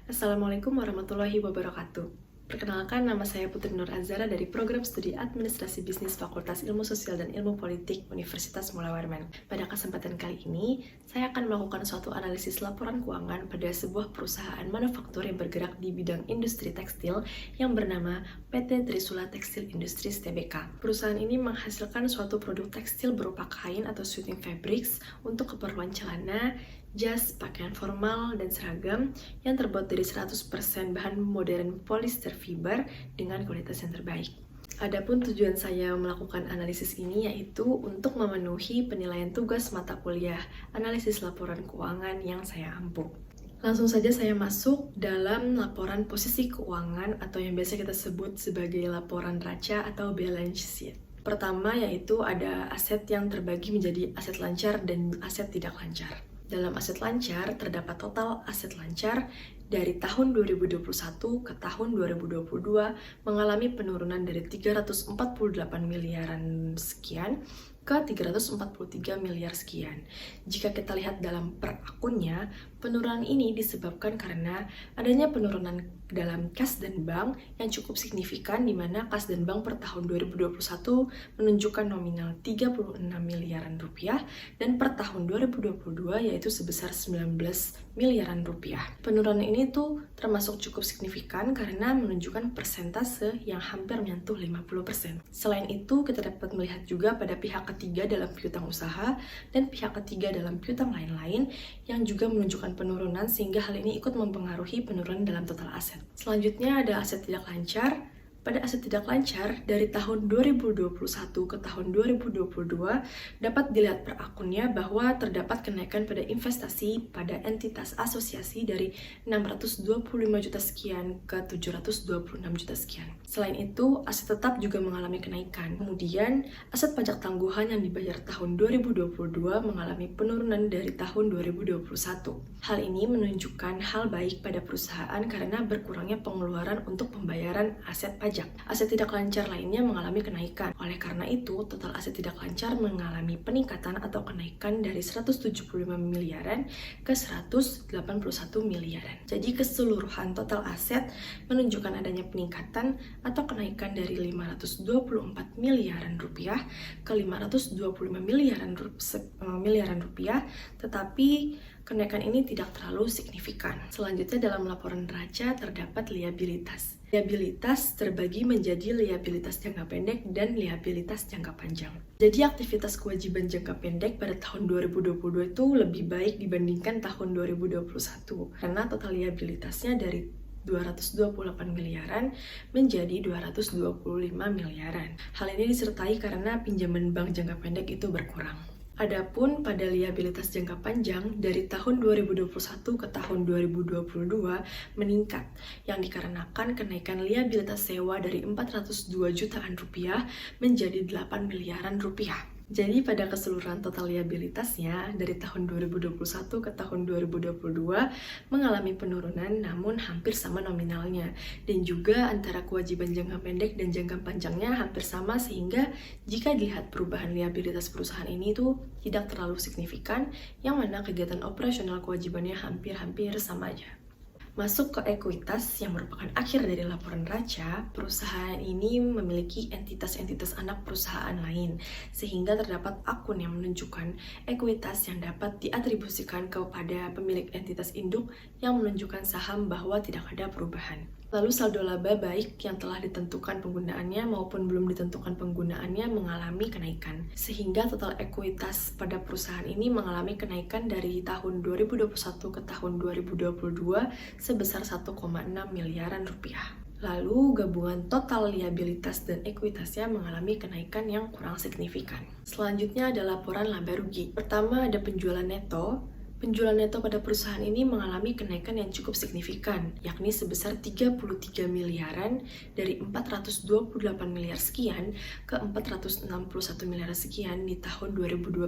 Assalamualaikum warahmatullahi wabarakatuh. Perkenalkan, nama saya Putri Nur Azara dari Program Studi Administrasi Bisnis Fakultas Ilmu Sosial dan Ilmu Politik Universitas Mula Warman. Pada kesempatan kali ini, saya akan melakukan suatu analisis laporan keuangan pada sebuah perusahaan manufaktur yang bergerak di bidang industri tekstil yang bernama PT Trisula Tekstil Industries Tbk. Perusahaan ini menghasilkan suatu produk tekstil berupa kain atau suiting fabrics untuk keperluan celana, jas, pakaian formal, dan seragam yang terbuat dari 100% bahan modern polyester fiber dengan kualitas yang terbaik. Adapun tujuan saya melakukan analisis ini yaitu untuk memenuhi penilaian tugas mata kuliah analisis laporan keuangan yang saya ampu. Langsung saja saya masuk dalam laporan posisi keuangan atau yang biasa kita sebut sebagai laporan raca atau balance sheet. Pertama yaitu ada aset yang terbagi menjadi aset lancar dan aset tidak lancar. Dalam aset lancar, terdapat total aset lancar dari tahun 2021 ke tahun 2022 mengalami penurunan dari 348 miliaran sekian ke 343 miliar sekian. Jika kita lihat dalam per akunnya, penurunan ini disebabkan karena adanya penurunan dalam kas dan bank yang cukup signifikan, di mana kas dan bank per tahun 2021 menunjukkan nominal 36 miliaran rupiah dan per tahun 2022 yaitu sebesar 19 miliaran rupiah. Penurunan ini tuh termasuk cukup signifikan karena menunjukkan persentase yang hampir menyentuh 50%. Selain itu, kita dapat melihat juga pada pihak ketiga dalam piutang usaha dan pihak ketiga dalam piutang lain-lain yang juga menunjukkan penurunan, sehingga hal ini ikut mempengaruhi penurunan dalam total aset. Selanjutnya ada aset tidak lancar. Pada aset tidak lancar, dari tahun 2021 ke tahun 2022, dapat dilihat per akunnya bahwa terdapat kenaikan pada investasi pada entitas asosiasi dari 625 juta sekian ke 726 juta sekian. Selain itu, aset tetap juga mengalami kenaikan. Kemudian, aset pajak tangguhan yang dibayar tahun 2022 mengalami penurunan dari tahun 2021. Hal ini menunjukkan hal baik pada perusahaan karena berkurangnya pengeluaran untuk pembayaran aset pajak. Aset tidak lancar lainnya mengalami kenaikan. Oleh karena itu, total aset tidak lancar mengalami peningkatan atau kenaikan dari 175 miliaran ke 181 miliaran. Jadi keseluruhan total aset menunjukkan adanya peningkatan atau kenaikan dari 524 miliaran rupiah ke 525 miliaran rupiah, tetapi kenaikan ini tidak terlalu signifikan. Selanjutnya dalam laporan neraca terdapat liabilitas. Liabilitas terbagi menjadi liabilitas jangka pendek dan liabilitas jangka panjang. Jadi aktivitas kewajiban jangka pendek pada tahun 2022 itu lebih baik dibandingkan tahun 2021 karena total liabilitasnya dari 228 miliaran menjadi 225 miliaran. Hal ini disertai karena pinjaman bank jangka pendek itu berkurang. Adapun pada liabilitas jangka panjang dari tahun 2021 ke tahun 2022 meningkat yang dikarenakan kenaikan liabilitas sewa dari 402 jutaan rupiah menjadi 8 miliaran rupiah. Jadi pada keseluruhan total liabilitasnya dari tahun 2021 ke tahun 2022 mengalami penurunan namun hampir sama nominalnya, dan juga antara kewajiban jangka pendek dan jangka panjangnya hampir sama, sehingga jika dilihat perubahan liabilitas perusahaan ini tuh tidak terlalu signifikan, yang mana kegiatan operasional kewajibannya hampir-hampir sama aja. Masuk ke ekuitas yang merupakan akhir dari laporan neraca, perusahaan ini memiliki entitas-entitas anak perusahaan lain, sehingga terdapat akun yang menunjukkan ekuitas yang dapat diatribusikan kepada pemilik entitas induk yang menunjukkan saham bahwa tidak ada perubahan. Lalu saldo laba baik yang telah ditentukan penggunaannya maupun belum ditentukan penggunaannya mengalami kenaikan, sehingga total ekuitas pada perusahaan ini mengalami kenaikan dari tahun 2021 ke tahun 2022 sebesar 1,6 miliaran rupiah. Lalu gabungan total liabilitas dan ekuitasnya mengalami kenaikan yang kurang signifikan. Selanjutnya ada laporan laba rugi. Pertama ada penjualan neto. Penjualan neto pada perusahaan ini mengalami kenaikan yang cukup signifikan, yakni sebesar 33 miliaran dari 428 miliar sekian ke 461 miliar sekian di tahun 2021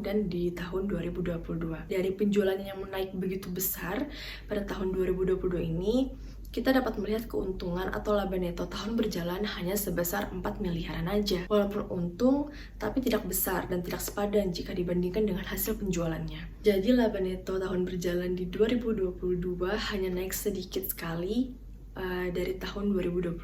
dan di tahun 2022. Dari penjualan yang menaik begitu besar pada tahun 2022 ini, kita dapat melihat keuntungan atau laba neto tahun berjalan hanya sebesar 4 miliaran aja. Walaupun untung, tapi tidak besar dan tidak sepadan jika dibandingkan dengan hasil penjualannya. Jadi laba neto tahun berjalan di 2022 hanya naik sedikit sekali dari tahun 2021.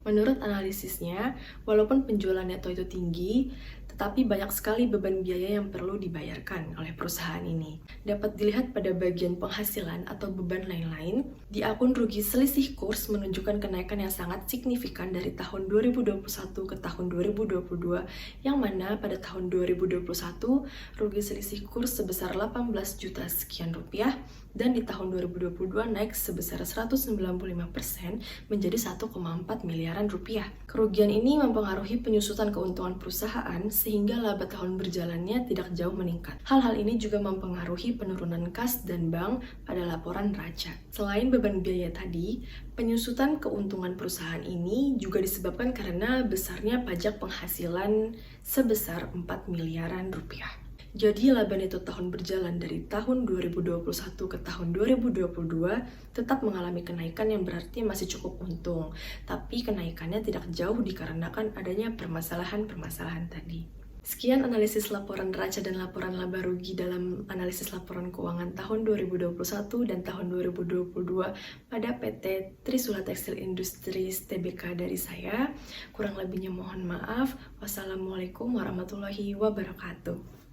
Menurut analisisnya, walaupun penjualan neto itu tinggi, tetapi banyak sekali beban biaya yang perlu dibayarkan oleh perusahaan ini. Dapat dilihat pada bagian penghasilan atau beban lain-lain, di akun rugi selisih kurs menunjukkan kenaikan yang sangat signifikan dari tahun 2021 ke tahun 2022, yang mana pada tahun 2021 rugi selisih kurs sebesar 18 juta sekian rupiah, dan di tahun 2022 naik sebesar 195% menjadi 1,4 miliaran rupiah. Kerugian ini mempengaruhi penyusutan keuntungan perusahaan sehingga laba tahun berjalannya tidak jauh meningkat. Hal-hal ini juga mempengaruhi penurunan kas dan bank pada laporan neraca. Selain beban biaya tadi, penyusutan keuntungan perusahaan ini juga disebabkan karena besarnya pajak penghasilan sebesar 4 miliaran rupiah. Jadi laba neto tahun berjalan dari tahun 2021 ke tahun 2022 tetap mengalami kenaikan yang berarti masih cukup untung, tapi kenaikannya tidak jauh dikarenakan adanya permasalahan-permasalahan tadi. Sekian analisis laporan neraca dan laporan laba rugi dalam analisis laporan keuangan tahun 2021 dan tahun 2022 pada PT Trisula Tekstil Industries Tbk dari saya. Kurang lebihnya mohon maaf. Wassalamualaikum warahmatullahi wabarakatuh.